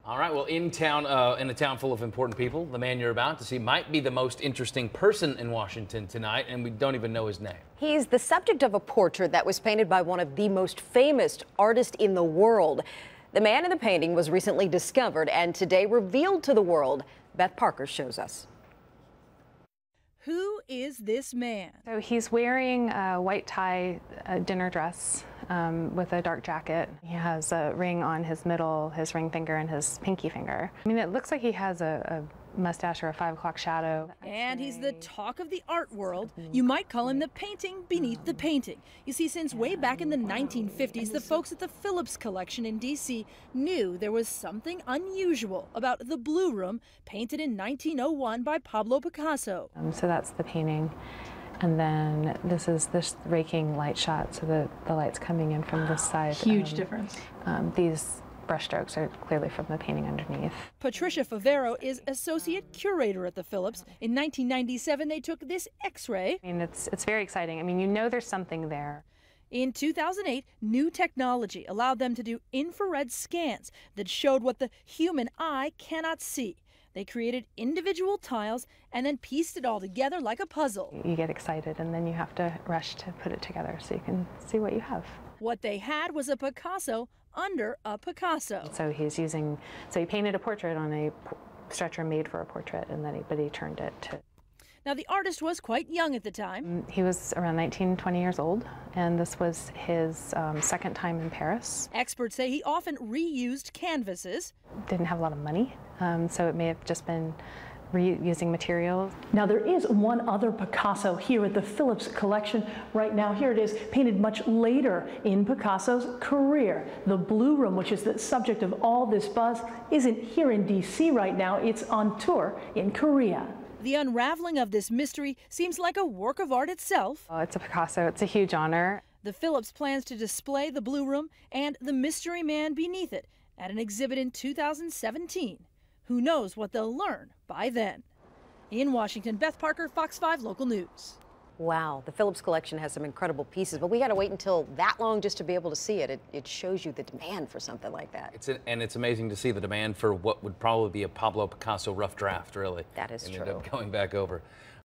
All right, well, in a town full of important people, the man you're about to see might be the most interesting person in Washington tonight, and we don't even know his name. He's the subject of a portrait that was painted by one of the most famous artists in the world. The man in the painting was recently discovered and today revealed to the world. Beth Parker shows us. Who is this man? So he's wearing a white tie dinner dress with a dark jacket. He has a ring on his middle, his ring finger, and his pinky finger. I mean, it looks like he has a mustache or a 5 o'clock shadow. And he's the talk of the art world. You might call him the painting beneath the painting. You see, since way back in the 1950s, the folks at the Phillips Collection in D.C. knew there was something unusual about the Blue Room, painted in 1901 by Pablo Picasso. So that's the painting. And then this is this raking light shot, so the light's coming in from this side. Huge difference. These brushstrokes are clearly from the painting underneath. Patricia Favero is associate curator at the Phillips. In 1997, they took this X-ray. I mean, it's very exciting. I mean, you know there's something there. In 2008, new technology allowed them to do infrared scans that showed what the human eye cannot see. They created individual tiles and then pieced it all together like a puzzle. You get excited and then you have to rush to put it together so you can see what you have. What they had was a Picasso under a Picasso. So he painted a portrait on a stretcher made for a portrait, and then he turned it to. Now, the artist was quite young at the time. He was around 19, 20 years old, and this was his second time in Paris. Experts say he often reused canvases. Didn't have a lot of money, so it may have just been reusing materials. Now there is one other Picasso here at the Phillips Collection right now. Here it is, painted much later in Picasso's career. The Blue Room, which is the subject of all this buzz, isn't here in D.C. right now. It's on tour in Korea. The unraveling of this mystery seems like a work of art itself. Oh, it's a Picasso. It's a huge honor. The Phillips plans to display the Blue Room and the mystery man beneath it at an exhibit in 2017. Who knows what they'll learn by then? In Washington, Beth Parker, Fox 5 Local News. Wow, the Phillips Collection has some incredible pieces, but we got to wait until that long just to be able to see it. It shows you the demand for something like that. It's amazing to see the demand for what would probably be a Pablo Picasso rough draft, really. That is true. Ended up going back over.